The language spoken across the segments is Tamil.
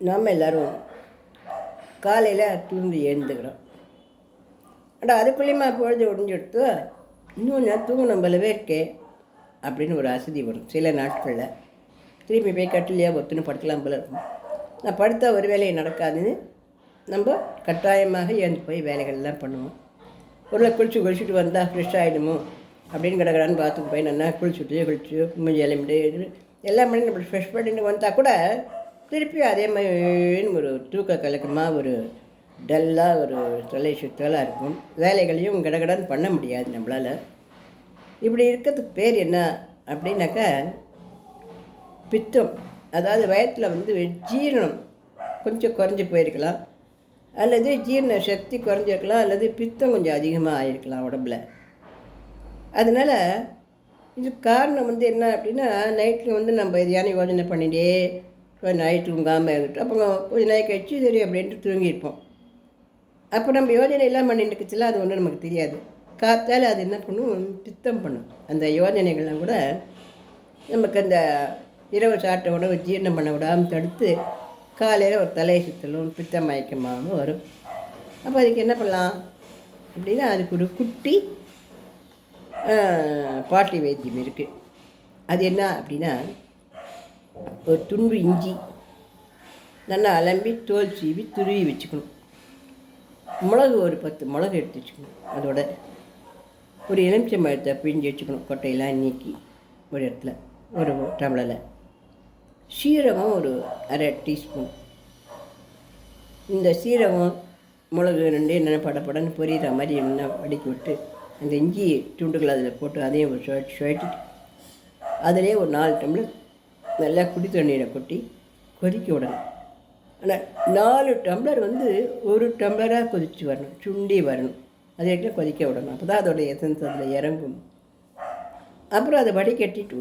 நாம் எல்லோரும் காலையில் தூங்கி எழுந்துக்கிறோம். ஆனால் அதுக்குள்ளேயுமா பொழுது ஒடிஞ்செடுத்து இன்னும் நான் தூங்கணும் போலவே இருக்கே அப்படின்னு ஒரு அசதி வரும் சில நாட்களில். திரும்பி போய் கட்டிலையாக ஒத்துன்னு படுக்கலாம் போல இருக்கும். நான் படுத்தா ஒரு வேலையை நடக்காதுன்னு நம்ம கட்டாயமாக எழுந்து போய் வேலைகள்லாம் பண்ணுவோம். ஒரு குளிச்சுட்டு வந்தால் ஃப்ரெஷ் ஆகிடுமோ அப்படின்னு கிடக்கிறான்னு பார்த்துட்டு போய் நல்லா குளிச்சு மூஞ்சி எலும்பிட்டு எல்லாம் பண்ணி நம்ம ஃப்ரெஷ் பண்ணிட்டு வந்தால் கூட திருப்பி அதே மாதிரி ஒரு தூக்க கலக்கமாக ஒரு டல்லாக ஒரு தலை சுற்றலாக இருக்கும். வேலைகளையும் கடகடன்னு பண்ண முடியாது நம்மளால். இப்படி இருக்கிறதுக்கு பேர் என்ன அப்படின்னாக்கா பித்தம். அதாவது வயத்தில் வந்து ஜீரணம் கொஞ்சம் குறைஞ்சி போயிருக்கலாம், அல்லது ஜீரண சக்தி குறைஞ்சிருக்கலாம், அல்லது பித்தம் கொஞ்சம் அதிகமாக ஆகிருக்கலாம் உடம்புல. அதனால் இது காரணம் வந்து என்ன அப்படின்னா, நைட்டில் வந்து நம்ம எதையான யோஜனை பண்ணிகிட்டே நைட்டு தூங்காமல் இருந்துட்டு அப்புறம் கொஞ்சம் நாள் கழிச்சு சரி அப்படின்ட்டு தூங்கியிருப்போம். அப்போ நம்ம யோஜனை எல்லாம் பண்ணிட்டு இருக்குச்சுல, அது ஒன்றும் நமக்கு தெரியாது. காத்தால் அது என்ன பண்ணும், பித்தம் பண்ணும். அந்த யோஜனைகள்லாம் கூட நமக்கு அந்த இரவு சாப்பிட்ட உணவு ஜீரணம் பண்ண விடாமல் தடுத்து காலையில் ஒரு தலை சுற்றலும் பித்த மயக்கமாகவும் வரும். அப்போ அதுக்கு என்ன பண்ணலாம் அப்படின்னா, அதுக்கு ஒரு குட்டி பாட்டி வைத்தியம் இருக்குது. அது என்ன அப்படின்னா, ஒரு துண்டு இஞ்சி நல்லா அலம்பி தோல் சீவி துருவி வச்சுக்கணும். மிளகு ஒரு 10 மிளகு எடுத்து வச்சுக்கணும். அதோட ஒரு எலுமிச்சம்பழத்தை பிழிஞ்சு வச்சுக்கணும், கொட்டையெல்லாம் நீக்கி ஒரு இடத்துல ஒரு டம்ளரில். சீரகம் ஒரு அரை டீஸ்பூன். இந்த சீரகம் மிளகு ரெண்டே என்ன படப்படன்னு பொரியிற மாதிரி என்ன வடிக்கி விட்டு அந்த இஞ்சி துண்டுகள் அதில் போட்டு அதையும் ஒரு சுழட்டிட்டு அதிலே ஒரு 4 டம்ளர் நல்லா குடி தண்ணீரை கொட்டி கொதிக்க விடணும். ஆனால் 4 டம்ளர் வந்து ஒரு டம்ளராக கொதித்து வரணும், சுண்டி வரணும். அதை கொதிக்க விடணும். அப்போ தான் அதோடைய எசன்ஸ் அதில் இறங்கும். அப்புறம் அதை வடிகட்டிட்டு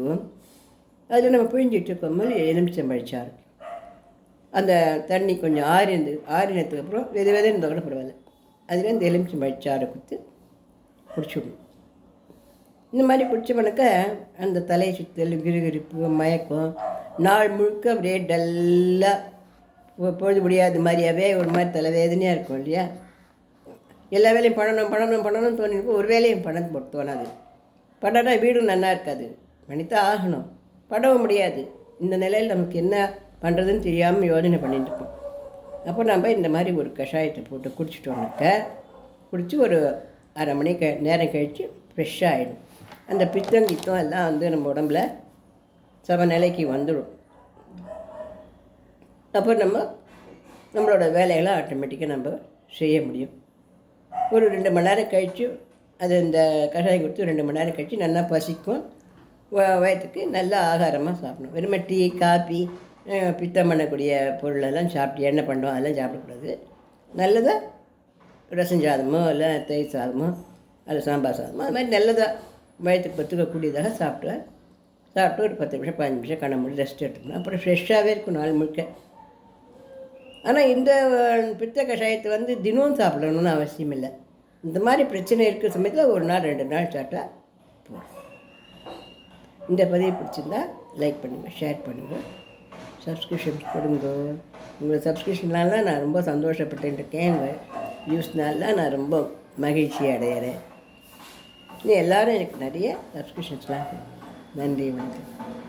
அதில் நம்ம பிழிஞ்சிட்டு இருக்கோம்போது எலுமிச்சம்பழச்சாறு. அந்த தண்ணி கொஞ்சம் ஆறினதுக்கு அப்புறம் வெது இருந்தால் கூட பரவாயில்ல, அதில் இந்த எலுமிச்சம்பழச்சாறு கொடுத்து குடிச்சுடணும். இந்த மாதிரி குடிச்சவனுக்க அந்த தலை சுற்றல், கிருகிருப்பு, மயக்கம், நாள் முழுக்க அப்படியே டல்லாக பொழுது முடியாத மாதிரியாவே ஒரு மாதிரி தலைவேதனையாக இருக்கும் இல்லையா. எல்லா வேலையும் பண்ணணும்னு தோணிருக்கும், ஒரு வேலையும் பண்ண தோணாது. பண்ணனா வீடும் நல்லா இருக்காது, பண்ணித்தான் ஆகணும், பண்ணவும் முடியாது. இந்த நிலையில் நமக்கு என்ன பண்ணுறதுன்னு தெரியாமல் யோஜனை பண்ணிட்டு இருப்போம். அப்போ நம்ம இந்த மாதிரி ஒரு கஷாயத்தை போட்டு குடிச்சிட்டோம்னாக்க, குடித்து ஒரு அரை மணி நேரம் கழித்து ஃப்ரெஷ்ஷாக ஆகிடும். அந்த பித்தம் எல்லாம் வந்து நம்ம உடம்புல சமநிலைக்கு வந்துடும். அப்போ நம்மளோட வேலைகளை ஆட்டோமேட்டிக்காக நம்ம செய்ய முடியும். ஒரு 2 மணி நேரம் கழித்து அது இந்த கஷாயம் கொடுத்து 2 மணி நேரம் கழித்து நல்லா பசிக்கும். வயிற்றுக்கு நல்ல ஆகாரமாக சாப்பிடணும். வெறுமை டீ, காப்பி, பித்தம் பண்ணக்கூடிய பொருளெல்லாம் சாப்பிட்டு எண்ணெய் பண்ணுவோம் அதெல்லாம் சாப்பிடக்கூடாது. நல்லதாக ரசம் சாதமோ இல்லை தயிர் சாதமோ அல்லது சாம்பார் சாதமோ அது மாதிரி நல்லதாக வயிற்றுக்கு பத்துக்கக்கூடியதாக சாப்பிட்டு ஒரு 10 நிமிஷம் 15 நிமிஷம் கண்ண மூடி ரெஸ்ட் எடுத்துக்கணும். அப்புறம் ஃப்ரெஷ்ஷாகவே இருக்கும் நாள் முழுக்க. ஆனால் இந்த பித்த கஷாயத்தை வந்து தினமும் சாப்பிடணும்னு அவசியம் இல்லை. இந்த மாதிரி பிரச்சனை இருக்கிற சமயத்தில் ஒரு நாள் 2 நாள் சாப்பிட்டா போதும். இந்த பதிவு பிடிச்சிருந்தா லைக் பண்ணுங்கள், ஷேர் பண்ணுங்கள், சப்ஸ்கிரிப்ஷன் கொடுங்க. உங்கள் சப்ஸ்கிரிப்ஷனால நான் ரொம்ப சந்தோஷப்பட்டு இருக்கேன். வியூஸ்னால நான் ரொம்ப மகிழ்ச்சி அடைகிறேன். எல்லோரும் எனக்கு நிறைய சப்ஸ்கிரிப்ஷன்ஸ்லாம். நன்றி, வணக்கம்.